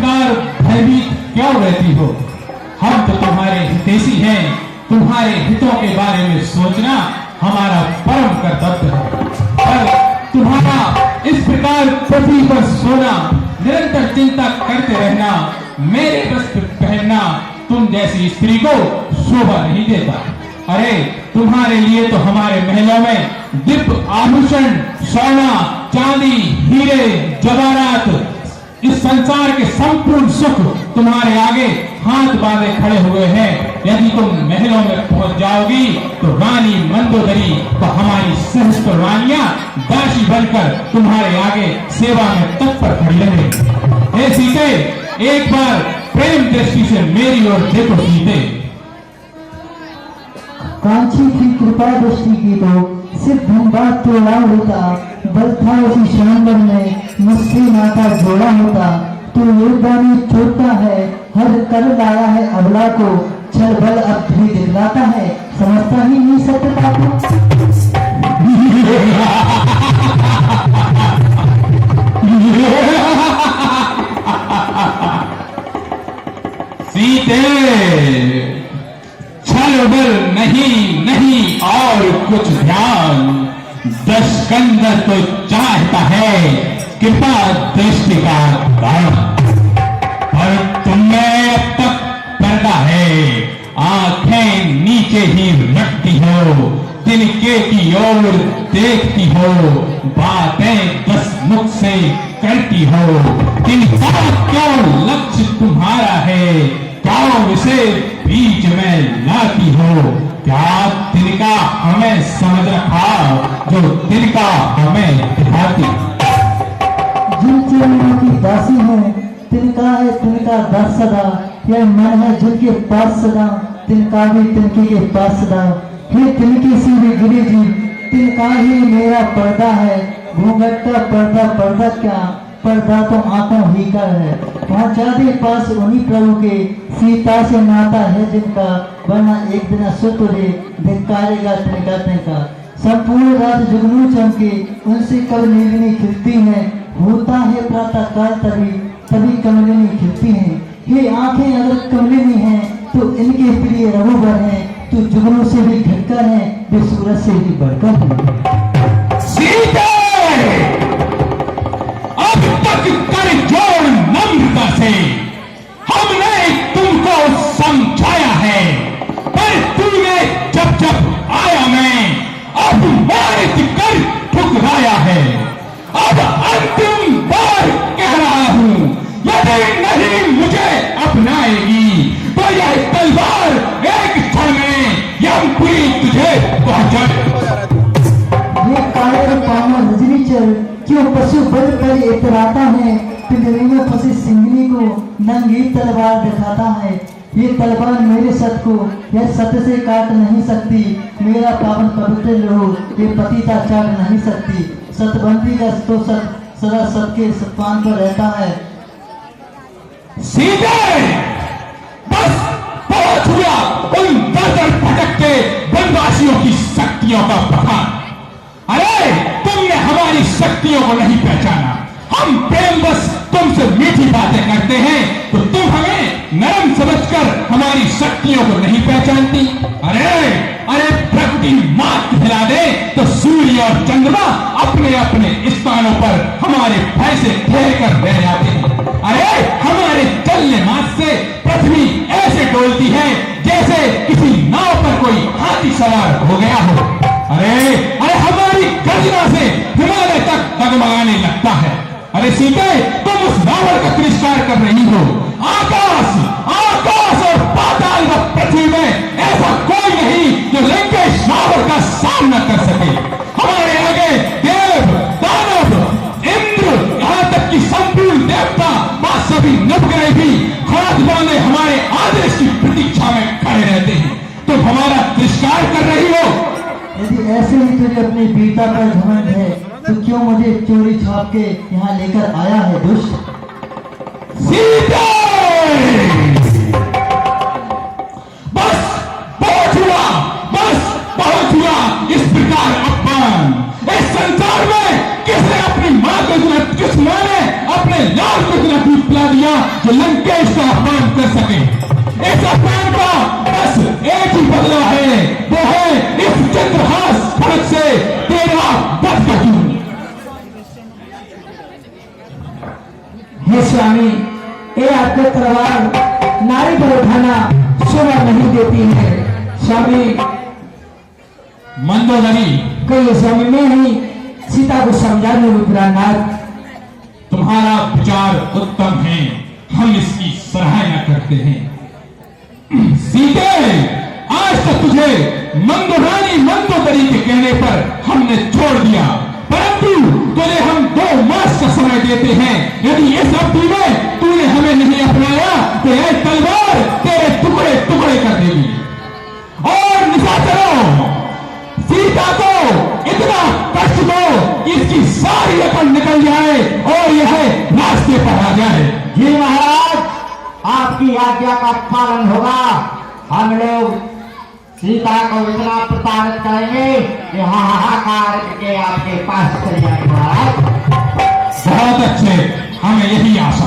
प्रकार भयभीत क्यों रहती हो? हम तो तुम्हारे हितैषी हैं, तुम्हारे हितों के बारे में सोचना हमारा परम कर्तव्य है। पर तुम्हारा इस प्रकार पृथ्वी पर सोना, निरंतर चिंता करते रहना, मेरे वस्त्र पहनना तुम जैसी स्त्री को शोभा नहीं देता। अरे तुम्हारे लिए तो हमारे महलों में दिव्य आभूषण, सोना, चांदी, हीरे, जवाहरात, इस संसार के संपूर्ण सुख तुम्हारे आगे हाथ बांधे खड़े हुए हैं। यदि तुम महलों में पहुंच जाओगी तो रानी मंदोदरी तो हमारी सहस्त्र रानियां दासी बनकर तुम्हारे आगे सेवा में तत्पर खड़ी रहेंगी। हे सीते, एक बार प्रेम दृष्टि से मेरी ओर देखो सीते। कांची की कृपा दृष्टि की तो सिर्फ धनबाद तोड़ा होता, बल था उसी शानवर में मुझसे नाता जोड़ा होता। तू योगदानी छोड़ता है, हर कर लाया है अबला को, छल बल अब भी दिखलाता है, समझता ही नहीं सत्यता को। सीते, छल बल नहीं नहीं और कुछ ध्यान, दशकंदर तो चाहता है कृपा दृष्टि का दान। पर तुम्हें अब तक पर्दा है, आंखें नीचे ही रखती हो, तिनके की ओर देखती हो, बातें दस मुख से करती हो। तिनका क्यों लक्ष्य तुम्हारा है, क्यों इसे बीच में लाती हो? क्या तिनका हमें समझ रखा जो तिनका हमें दिखाती? जिन चरणों की दासी है तिनका है तिनका दास सदा, यह मन है जिनके पास सदा, तिनका भी तिनके के पास सदा। हे तिनके से भी गिरी जी, तिनका ही मेरा पर्दा है, घूंघट का पर्दा पर्दा क्या, पर्दा तो आंखों ही का है। वहाँ जादे पास उन्हीं प्रभु के, सीता से नाता है जिनका, वरना एक दिन सुतुरे धिक्कारेगा तिनका तिनका। संपूर्ण रात जुगनू चमके, उनसे कब नीलनी खिलती है, होता है प्रातः काल तभी तभी कमलिनी खिलती है। ये आंखें अगर कमलिनी हैं तो इनके प्रिय रघुबर हैं, तो जुगनू से भी घटकर है, वे सूरज से भी बढ़कर है। सीते, अब तक कर जोड़ नम्रता से हमने तुमको समझाया है, पर तूने जब जब आया मैं अपमानित कर ठुकराया है। अब अंतिम बार कह रहा हूं, यदि नहीं मुझे अपनाएगी तो यह तलवार एक क्षण में यमपुरी तुझे पहुंचा। ये काले पावन रजनीचर क्यों पशु बल कर इतराता है, पिंजरे में फंसी सिंगनी को नंगी तलवार दिखाता है। ये तलवार मेरे सत को यह सत्य से काट नहीं सकती, मेरा पावन पवित्र लोहो ये पतिता चाट नहीं सकती। सतबंदी का तो सत सदा सबके सत्वान पर रहता है। सीधे बस पहुंच हुआ उन दर्जन भटकते वनवासियों की शक्तियों का बखान। अरे तुमने हमारी शक्तियों को नहीं पहचाना, हम प्रेम बस तुमसे मीठी बातें करते हैं तो तुम हमें नरम समझकर हमारी शक्तियों को नहीं पहचानती। अरे अरे प्रकृति मात हिला दे तो सूर्य और चंद्रमा अपने अपने स्थानों पर हमारे भय से ठहर कर रह जाते हैं। अरे हमारे चलने मात से पृथ्वी ऐसे डोलती है जैसे किसी नाव पर कोई हाथी सवार हो गया हो। अरे अरे हमारी गर्जना से हिमालय तक डगमगाने लगता है। अरे सीते, तुम उस रावण का तिरस्कार कर रही हो। आकाश आकाश और पाताल व पृथ्वी में ऐसा कोई नहीं जो लंकेश रावण का सामना कर सके। हमारे आगे देव, दानव, इंद्र, यहाँ तक कि संपूर्ण देवता व सभी नवग्रह भी हाथ बांधे हमारे आदेश की प्रतीक्षा में खड़े रहते हैं। तुम हमारा तिरस्कार कर रही हो। यदि ऐसे ही तुझे अपनी वीरता पर घमंड है तो क्यों मुझे चोरी छाप के यहाँ लेकर आया है दुष्ट? सीते, बस पहुंच हुआ, बस पहुंच हुआ। इस प्रकार अपमान इस संसार में किसने अपनी मां को किस मां ने अपने लाल को पिला दिया जो लंकेश का अपमान कर सके। इस अपमान का बस एक ही बदला है, वो है इस चंद्रहास खड़ग से तेरा वध का जुर्म। हे स्वामी, ये आपके तलवार नारी पर उठाना शोभा नहीं देती है। स्वामी मंदोदरी, कहिए स्वामी, मैं ही सीता को समझाने में प्राणनाथ। तुम्हारा विचार उत्तम है, हम इसकी सराहना करते हैं। सीते, आज तक तुझे मंदोरानी मंदोदरी के कहने पर हमने छोड़ दिया, परंतु तुझे हम 2 मास का समय देते हैं। यदि इस अवधि में तूने हमें नहीं अपनाया तो यह तलवार तेरे टुकड़े टुकड़े कर देगी। और निशाचरों, सीता को इतना कष्ट दो इसकी सारी अकल निकल जाए और यह रास्ते पर आ जाए। जी महाराज, आपकी आज्ञा का पालन होगा। हम लोग सीता को इतना प्रताड़ित करेंगे कि हाहाकार करके आपके पास चले जाएंगे महाराज। बहुत अच्छे, हमें यही आशा